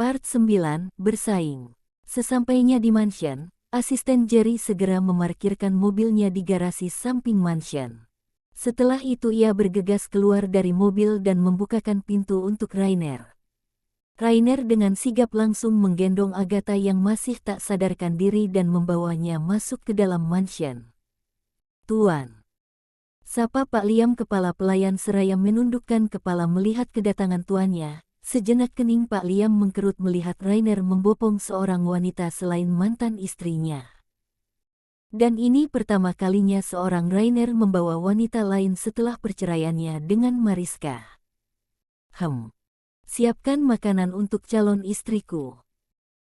Part 9, Bersaing. Sesampainya di mansion, asisten Jerry segera memarkirkan mobilnya di garasi samping mansion. Setelah itu ia bergegas keluar dari mobil dan membukakan pintu untuk Rainer. Rainer dengan sigap langsung menggendong Agatha yang masih tak sadarkan diri dan membawanya masuk ke dalam mansion. "Tuan," sapa Pak Liam kepala pelayan seraya menundukkan kepala melihat kedatangan tuannya. Sejenak kening Pak Liam mengkerut melihat Rainer membopong seorang wanita selain mantan istrinya. Dan ini pertama kalinya seorang Rainer membawa wanita lain setelah perceraiannya dengan Mariska. Siapkan makanan untuk calon istriku,"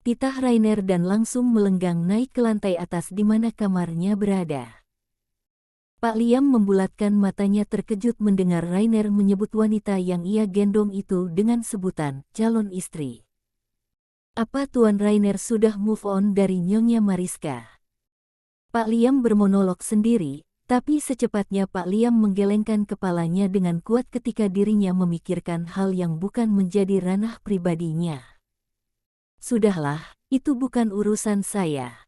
titah Rainer dan langsung melenggang naik ke lantai atas di mana kamarnya berada. Pak Liam membulatkan matanya terkejut mendengar Rainer menyebut wanita yang ia gendong itu dengan sebutan calon istri. Apa Tuan Rainer sudah move on dari Nyonya Mariska? Pak Liam bermonolog sendiri, tapi secepatnya Pak Liam menggelengkan kepalanya dengan kuat ketika dirinya memikirkan hal yang bukan menjadi ranah pribadinya. "Sudahlah, itu bukan urusan saya.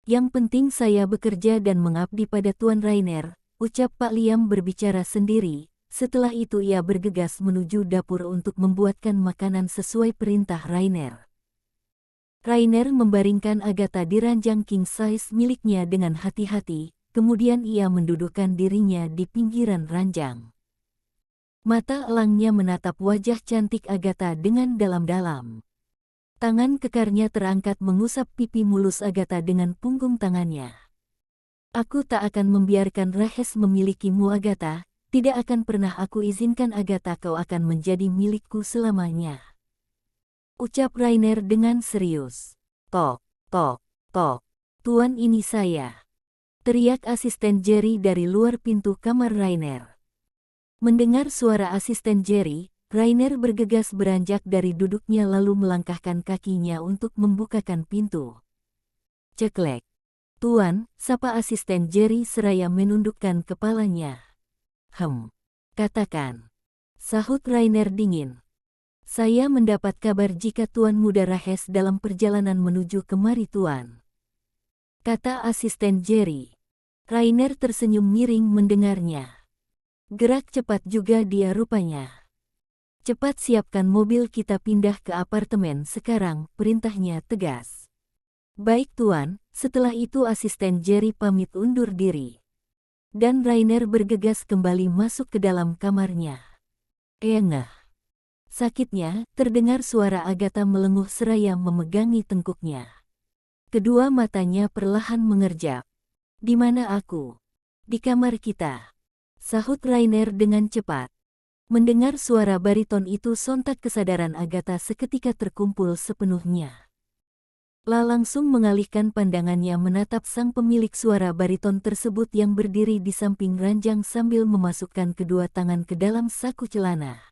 Yang penting saya bekerja dan mengabdi pada Tuan Rainer," ucap Pak Liam berbicara sendiri. Setelah itu ia bergegas menuju dapur untuk membuatkan makanan sesuai perintah Rainer. Rainer membaringkan Agatha di ranjang king size miliknya dengan hati-hati, kemudian ia mendudukkan dirinya di pinggiran ranjang. Mata elangnya menatap wajah cantik Agatha dengan dalam-dalam. Tangan kekarnya terangkat mengusap pipi mulus Agatha dengan punggung tangannya. "Aku tak akan membiarkan Rahes memilikimu Agatha, tidak akan pernah aku izinkan Agatha, kau akan menjadi milikku selamanya," ucap Rainer dengan serius. "Tok, tok, tok, Tuan, ini saya," teriak asisten Jerry dari luar pintu kamar Rainer. Mendengar suara asisten Jerry, Rainer bergegas beranjak dari duduknya lalu melangkahkan kakinya untuk membukakan pintu. "Ceklek." "Tuan," sapa asisten Jerry seraya menundukkan kepalanya. Katakan," sahut Rainer dingin. "Saya mendapat kabar jika Tuan Muda Rahes dalam perjalanan menuju kemari Tuan," kata asisten Jerry. Rainer tersenyum miring mendengarnya. Gerak cepat juga dia rupanya. "Cepat siapkan mobil, kita pindah ke apartemen sekarang," perintahnya tegas. "Baik Tuan." Setelah itu asisten Jerry pamit undur diri. Dan Rainer bergegas kembali masuk ke dalam kamarnya. "Engah." Sakitnya, terdengar suara Agatha melenguh seraya memegangi tengkuknya. Kedua matanya perlahan mengerjap. "Di mana aku?" "Di kamar kita," sahut Rainer dengan cepat. Mendengar suara bariton itu sontak kesadaran Agatha seketika terkumpul sepenuhnya. Langsung mengalihkan pandangannya menatap sang pemilik suara bariton tersebut yang berdiri di samping ranjang sambil memasukkan kedua tangan ke dalam saku celana.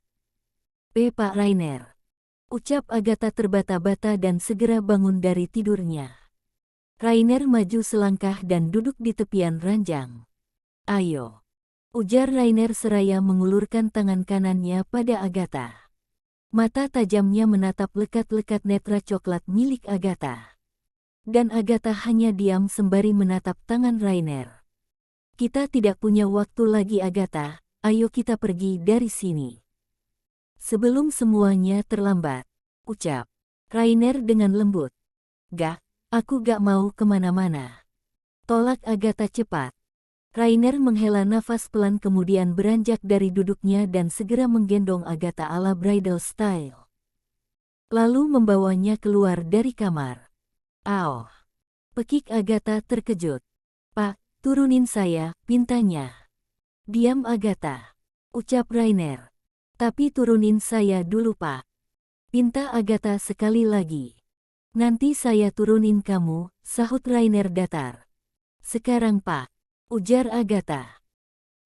Pak Rainer," ucap Agatha terbata-bata dan segera bangun dari tidurnya. Rainer maju selangkah dan duduk di tepian ranjang. "Ayo," ujar Rainer seraya mengulurkan tangan kanannya pada Agatha. Mata tajamnya menatap lekat-lekat netra coklat milik Agatha. Dan Agatha hanya diam sembari menatap tangan Rainer. "Kita tidak punya waktu lagi Agatha, ayo kita pergi dari sini sebelum semuanya terlambat," ucap Rainer dengan lembut. "Gak, aku gak mau kemana-mana," tolak Agatha cepat. Rainer menghela nafas pelan kemudian beranjak dari duduknya dan segera menggendong Agatha ala bridal style. Lalu membawanya keluar dari kamar. "Aoh," pekik Agatha terkejut. "Pak, turunin saya," pintanya. "Diam Agatha," ucap Rainer. "Tapi turunin saya dulu Pak," pinta Agatha sekali lagi. "Nanti saya turunin kamu," sahut Rainer datar. "Sekarang Pak," ujar Agatha.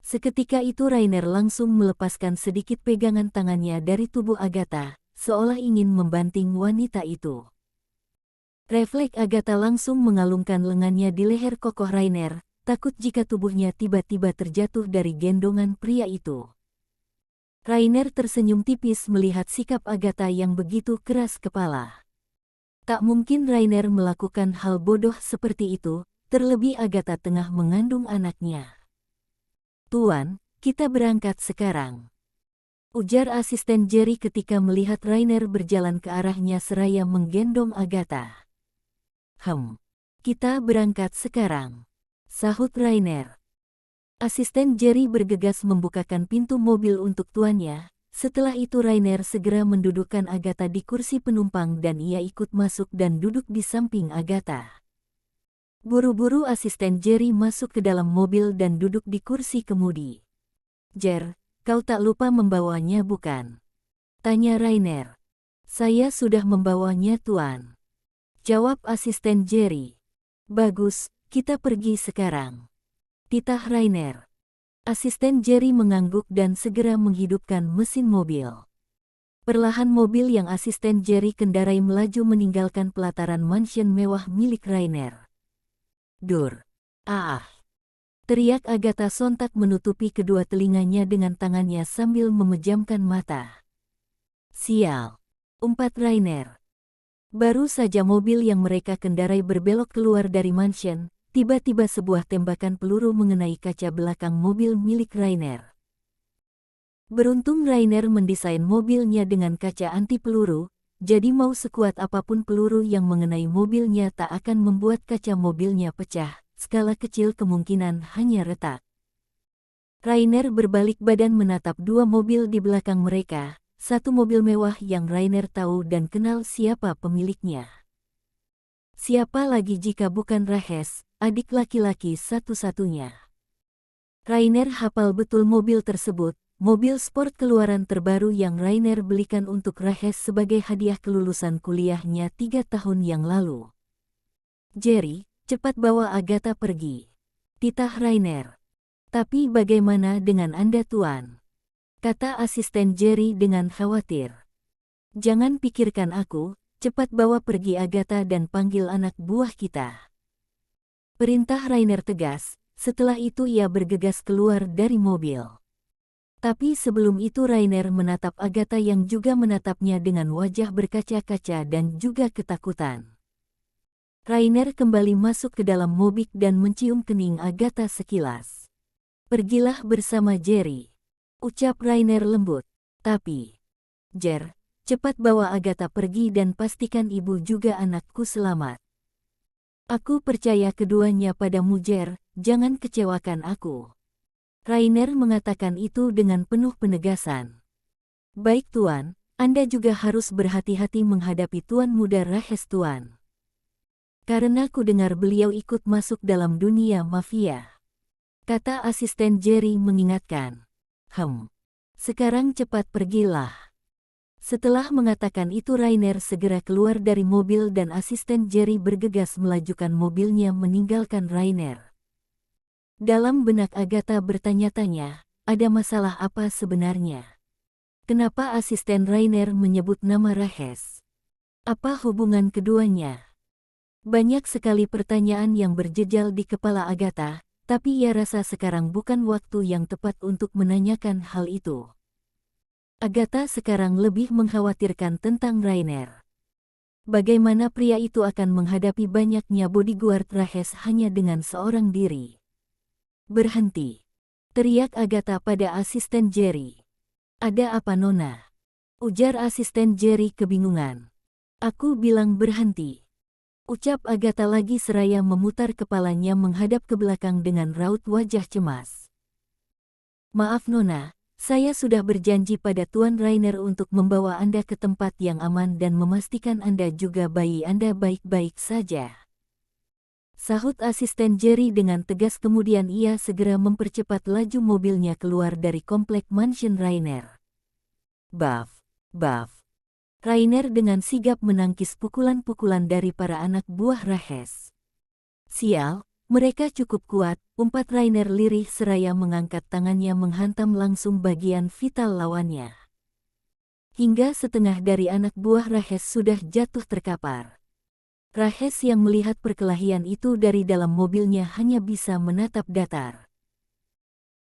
Seketika itu Rainer langsung melepaskan sedikit pegangan tangannya dari tubuh Agatha, seolah ingin membanting wanita itu. Refleks Agatha langsung mengalungkan lengannya di leher kokoh Rainer, takut jika tubuhnya tiba-tiba terjatuh dari gendongan pria itu. Rainer tersenyum tipis melihat sikap Agatha yang begitu keras kepala. Tak mungkin Rainer melakukan hal bodoh seperti itu, terlebih Agatha tengah mengandung anaknya. "Tuan, kita berangkat sekarang," ujar asisten Jerry ketika melihat Rainer berjalan ke arahnya seraya menggendong Agatha. Kita berangkat sekarang," sahut Rainer. Asisten Jerry bergegas membukakan pintu mobil untuk tuannya. Setelah itu Rainer segera mendudukkan Agatha di kursi penumpang dan ia ikut masuk dan duduk di samping Agatha. Buru-buru asisten Jerry masuk ke dalam mobil dan duduk di kursi kemudi. "Jer, kau tak lupa membawanya bukan?" tanya Rainer. "Saya sudah membawanya tuan," jawab asisten Jerry. "Bagus, kita pergi sekarang," titah Rainer. Asisten Jerry mengangguk dan segera menghidupkan mesin mobil. Perlahan mobil yang asisten Jerry kendarai melaju meninggalkan pelataran mansion mewah milik Rainer. "Dur! Ah!" teriak Agatha sontak menutupi kedua telinganya dengan tangannya sambil memejamkan mata. "Sial!" umpat Rainer. Baru saja mobil yang mereka kendarai berbelok keluar dari mansion, tiba-tiba sebuah tembakan peluru mengenai kaca belakang mobil milik Rainer. Beruntung Rainer mendesain mobilnya dengan kaca anti peluru, jadi mau sekuat apapun peluru yang mengenai mobilnya tak akan membuat kaca mobilnya pecah, skala kecil kemungkinan hanya retak. Rainer berbalik badan menatap dua mobil di belakang mereka, satu mobil mewah yang Rainer tahu dan kenal siapa pemiliknya. Siapa lagi jika bukan Rahes, adik laki-laki satu-satunya. Rainer hafal betul mobil tersebut, mobil sport keluaran terbaru yang Rainer belikan untuk Rahes sebagai hadiah kelulusan kuliahnya 3 tahun yang lalu. "Jerry, cepat bawa Agatha pergi," titah Rainer. "Tapi bagaimana dengan Anda tuan?" kata asisten Jerry dengan khawatir. "Jangan pikirkan aku. Cepat bawa pergi Agatha dan panggil anak buah kita," perintah Rainer tegas. Setelah itu ia bergegas keluar dari mobil. Tapi sebelum itu Rainer menatap Agatha yang juga menatapnya dengan wajah berkaca-kaca dan juga ketakutan. Rainer kembali masuk ke dalam mobil dan mencium kening Agatha sekilas. "Pergilah bersama Jerry," ucap Rainer lembut. "Tapi, Jer, cepat bawa Agatha pergi dan pastikan ibu juga anakku selamat. Aku percaya keduanya padamu Jer, jangan kecewakan aku." Rainer mengatakan itu dengan penuh penegasan. "Baik tuan, Anda juga harus berhati-hati menghadapi Tuan Muda Rahes tuan. Karena ku dengar beliau ikut masuk dalam dunia mafia," kata asisten Jerry mengingatkan. Sekarang cepat pergilah." Setelah mengatakan itu Rainer segera keluar dari mobil dan asisten Jerry bergegas melajukan mobilnya meninggalkan Rainer. Dalam benak Agatha bertanya-tanya, ada masalah apa sebenarnya? Kenapa asisten Rainer menyebut nama Rahes? Apa hubungan keduanya? Banyak sekali pertanyaan yang berjejal di kepala Agatha, tapi ia rasa sekarang bukan waktu yang tepat untuk menanyakan hal itu. Agatha sekarang lebih mengkhawatirkan tentang Rainer. Bagaimana pria itu akan menghadapi banyaknya bodyguard Rahes hanya dengan seorang diri? "Berhenti!" teriak Agatha pada asisten Jerry. "Ada apa Nona?" ujar asisten Jerry kebingungan. "Aku bilang berhenti," ucap Agatha lagi seraya memutar kepalanya menghadap ke belakang dengan raut wajah cemas. "Maaf Nona, saya sudah berjanji pada Tuan Rainer untuk membawa Anda ke tempat yang aman dan memastikan Anda juga bayi Anda baik-baik saja," sahut asisten Jerry dengan tegas. Kemudian ia segera mempercepat laju mobilnya keluar dari komplek mansion Rainer. Baf. Rainer dengan sigap menangkis pukulan-pukulan dari para anak buah Rahes. "Sial, mereka cukup kuat," umpat Rainer lirih seraya mengangkat tangannya menghantam langsung bagian vital lawannya. Hingga setengah dari anak buah Rahes sudah jatuh terkapar. Rahes yang melihat perkelahian itu dari dalam mobilnya hanya bisa menatap datar.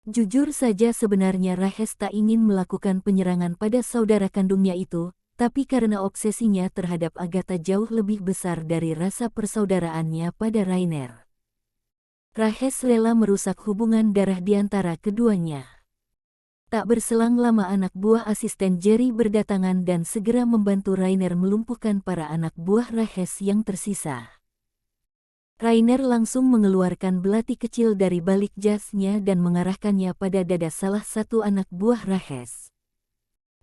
Jujur saja sebenarnya Rahes tak ingin melakukan penyerangan pada saudara kandungnya itu, tapi karena obsesinya terhadap Agatha jauh lebih besar dari rasa persaudaraannya pada Rainer. Rahes rela merusak hubungan darah di antara keduanya. Tak berselang lama anak buah asisten Jerry berdatangan dan segera membantu Rainer melumpuhkan para anak buah Rahes yang tersisa. Rainer langsung mengeluarkan belati kecil dari balik jasnya dan mengarahkannya pada dada salah satu anak buah Rahes.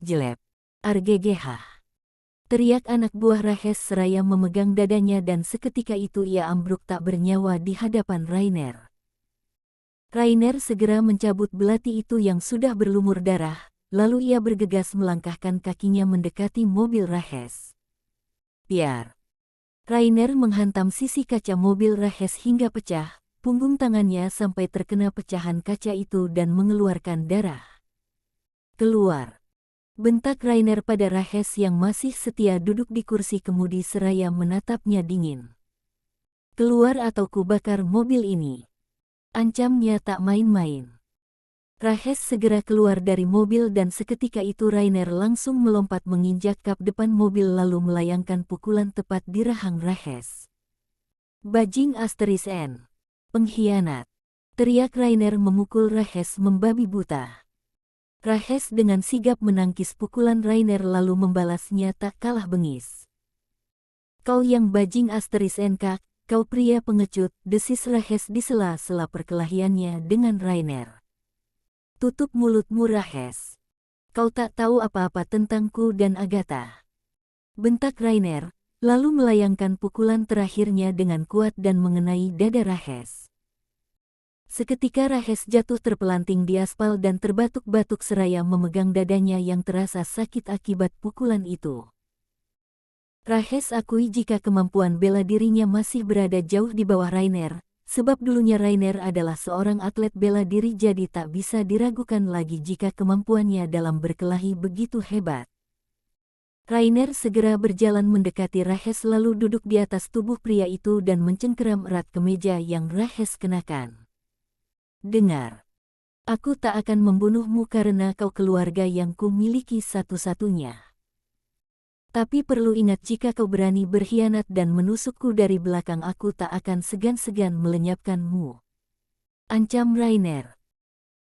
Jelep. RGGH. Teriak anak buah Rahes seraya memegang dadanya dan seketika itu ia ambruk tak bernyawa di hadapan Rainer. Rainer segera mencabut belati itu yang sudah berlumur darah, lalu ia bergegas melangkahkan kakinya mendekati mobil Rahes. Piar. Rainer menghantam sisi kaca mobil Rahes hingga pecah, punggung tangannya sampai terkena pecahan kaca itu dan mengeluarkan darah. Keluar. Bentak Rainer pada Rahes yang masih setia duduk di kursi kemudi seraya menatapnya dingin. Keluar atau ku bakar mobil ini. Ancamnya tak main-main. Rahes segera keluar dari mobil dan seketika itu Rainer langsung melompat menginjak kap depan mobil lalu melayangkan pukulan tepat di rahang Rahes. Bajing asteris N. Pengkhianat. Teriak Rainer memukul Rahes membabi buta. Rahes dengan sigap menangkis pukulan Rainer lalu membalasnya tak kalah bengis. Kau yang bajing asteris N kak. Kau pria pengecut, desis Rahes di sela-sela perkelahiannya dengan Rainer. Tutup mulutmu Rahes. Kau tak tahu apa-apa tentangku dan Agatha. Bentak Rainer, lalu melayangkan pukulan terakhirnya dengan kuat dan mengenai dada Rahes. Seketika Rahes jatuh terpelanting di aspal dan terbatuk-batuk seraya memegang dadanya yang terasa sakit akibat pukulan itu. Rahes akui jika kemampuan bela dirinya masih berada jauh di bawah Rainer, sebab dulunya Rainer adalah seorang atlet bela diri jadi tak bisa diragukan lagi jika kemampuannya dalam berkelahi begitu hebat. Rainer segera berjalan mendekati Rahes lalu duduk di atas tubuh pria itu dan mencengkeram erat kemeja yang Rahes kenakan. Dengar, aku tak akan membunuhmu karena kau keluarga yang ku miliki satu-satunya. Tapi perlu ingat jika kau berani berkhianat dan menusukku dari belakang aku tak akan segan-segan melenyapkanmu. Ancam Rainer.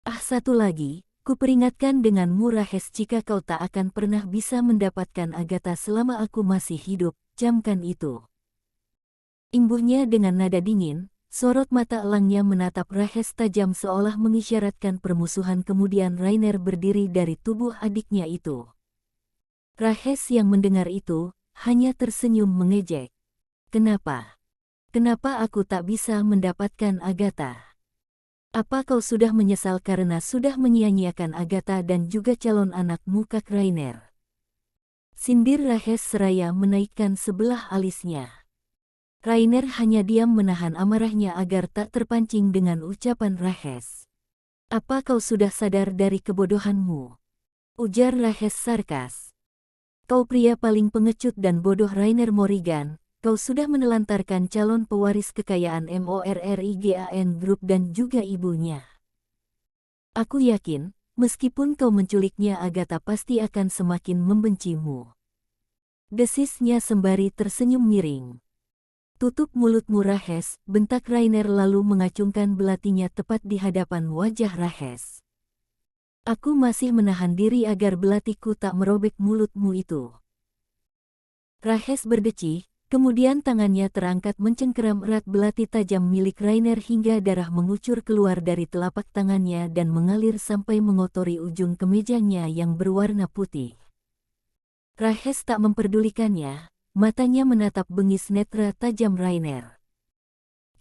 Satu lagi, ku peringatkan denganmu Rahes jika kau tak akan pernah bisa mendapatkan Agatha selama aku masih hidup, camkan itu. Imbuhnya dengan nada dingin, sorot mata elangnya menatap Rahes tajam seolah mengisyaratkan permusuhan kemudian Rainer berdiri dari tubuh adiknya itu. Rahes yang mendengar itu, hanya tersenyum mengejek. Kenapa? Kenapa aku tak bisa mendapatkan Agatha? Apa kau sudah menyesal karena sudah menyia-nyiakan Agatha dan juga calon anakmu Kak Rainer? Sindir Rahes seraya menaikkan sebelah alisnya. Rainer hanya diam menahan amarahnya agar tak terpancing dengan ucapan Rahes. Apa kau sudah sadar dari kebodohanmu? Ujar Rahes sarkas. Kau pria paling pengecut dan bodoh Rainer Morrigan, kau sudah menelantarkan calon pewaris kekayaan MORRIGAN Group dan juga ibunya. Aku yakin, meskipun kau menculiknya Agatha pasti akan semakin membencimu. Desisnya sembari tersenyum miring. Tutup mulutmu Rahes, bentak Rainer lalu mengacungkan belatinya tepat di hadapan wajah Rahes. Aku masih menahan diri agar belatiku tak merobek mulutmu itu. Rahes berdecih, kemudian tangannya terangkat mencengkeram erat belati tajam milik Rainer hingga darah mengucur keluar dari telapak tangannya dan mengalir sampai mengotori ujung kemejanya yang berwarna putih. Rahes tak memperdulikannya, matanya menatap bengis netra tajam Rainer.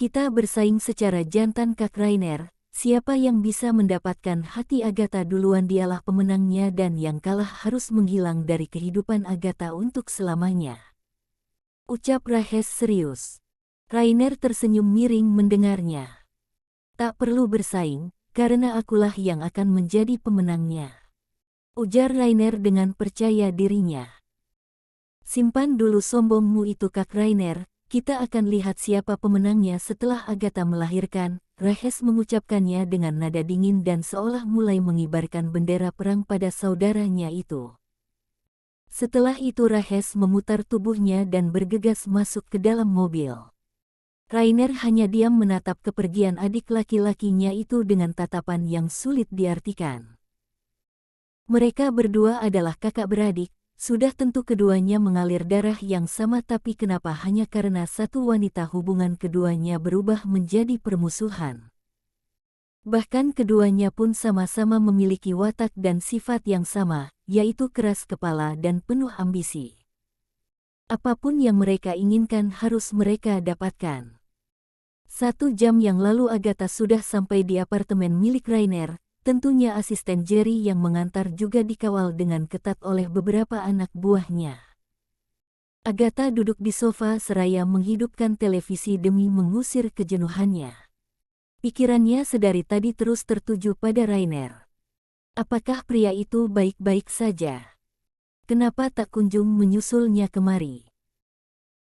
Kita bersaing secara jantan Kak Rainer. Siapa yang bisa mendapatkan hati Agatha duluan dialah pemenangnya dan yang kalah harus menghilang dari kehidupan Agatha untuk selamanya. Ucap Rahes serius. Rainer tersenyum miring mendengarnya. Tak perlu bersaing, karena akulah yang akan menjadi pemenangnya. Ujar Rainer dengan percaya dirinya. Simpan dulu sombongmu itu Kak Rainer, kita akan lihat siapa pemenangnya setelah Agatha melahirkan, Rahes mengucapkannya dengan nada dingin dan seolah mulai mengibarkan bendera perang pada saudaranya itu. Setelah itu Rahes memutar tubuhnya dan bergegas masuk ke dalam mobil. Rainer hanya diam menatap kepergian adik laki-lakinya itu dengan tatapan yang sulit diartikan. Mereka berdua adalah kakak beradik, sudah tentu keduanya mengalir darah yang sama, tapi kenapa hanya karena satu wanita hubungan keduanya berubah menjadi permusuhan? Bahkan keduanya pun sama-sama memiliki watak dan sifat yang sama, yaitu keras kepala dan penuh ambisi. Apapun yang mereka inginkan harus mereka dapatkan. 1 jam yang lalu Agatha sudah sampai di apartemen milik Rainer. Tentunya asisten Jerry yang mengantar juga dikawal dengan ketat oleh beberapa anak buahnya. Agatha duduk di sofa seraya menghidupkan televisi demi mengusir kejenuhannya. Pikirannya sedari tadi terus tertuju pada Rainer. Apakah pria itu baik-baik saja? Kenapa tak kunjung menyusulnya kemari?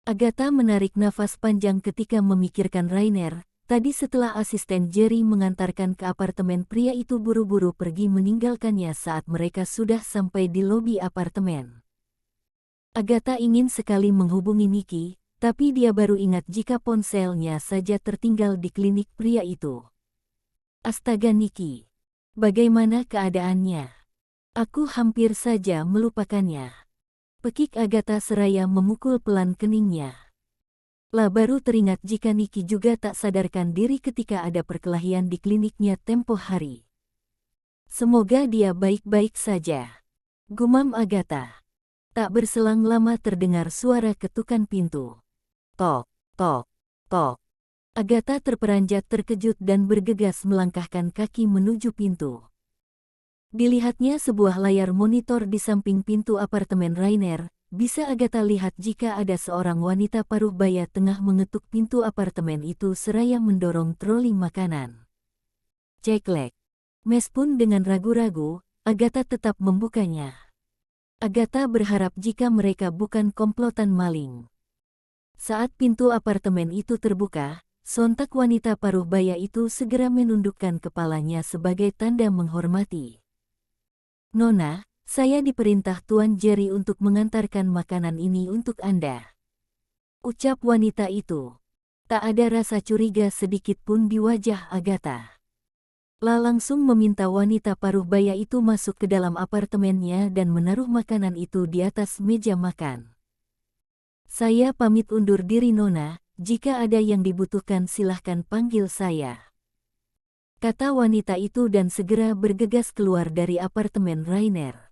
Agatha menarik nafas panjang ketika memikirkan Rainer. Tadi setelah asisten Jerry mengantarkan ke apartemen, pria itu buru-buru pergi meninggalkannya saat mereka sudah sampai di lobi apartemen. Agatha ingin sekali menghubungi Nicky, tapi dia baru ingat jika ponselnya saja tertinggal di klinik pria itu. Astaga Nicky, bagaimana keadaannya? Aku hampir saja melupakannya. Pekik Agatha seraya memukul pelan keningnya. Lah baru teringat jika Nicky juga tak sadarkan diri ketika ada perkelahian di kliniknya tempo hari. Semoga dia baik-baik saja, gumam Agatha. Tak berselang lama terdengar suara ketukan pintu. Tok, tok, tok. Agatha terperanjat terkejut dan bergegas melangkahkan kaki menuju pintu. Dilihatnya sebuah layar monitor di samping pintu apartemen Rainer. Bisa Agatha lihat jika ada seorang wanita paruh baya tengah mengetuk pintu apartemen itu seraya mendorong troli makanan. Ceklek. Meskipun dengan ragu-ragu, Agatha tetap membukanya. Agatha berharap jika mereka bukan komplotan maling. Saat pintu apartemen itu terbuka, sontak wanita paruh baya itu segera menundukkan kepalanya sebagai tanda menghormati. Nona, saya diperintah Tuan Jerry untuk mengantarkan makanan ini untuk Anda. Ucap wanita itu. Tak ada rasa curiga sedikit pun di wajah Agatha. La langsung meminta wanita paruh baya itu masuk ke dalam apartemennya dan menaruh makanan itu di atas meja makan. Saya pamit undur diri Nona, jika ada yang dibutuhkan silahkan panggil saya. Kata wanita itu dan segera bergegas keluar dari apartemen Rainer.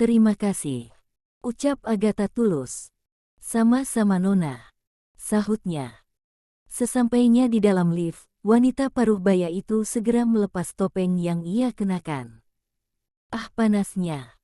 Terima kasih, ucap Agatha tulus. Sama-sama Nona, sahutnya. Sesampainya di dalam lift, wanita paruh baya itu segera melepas topeng yang ia kenakan. Ah panasnya.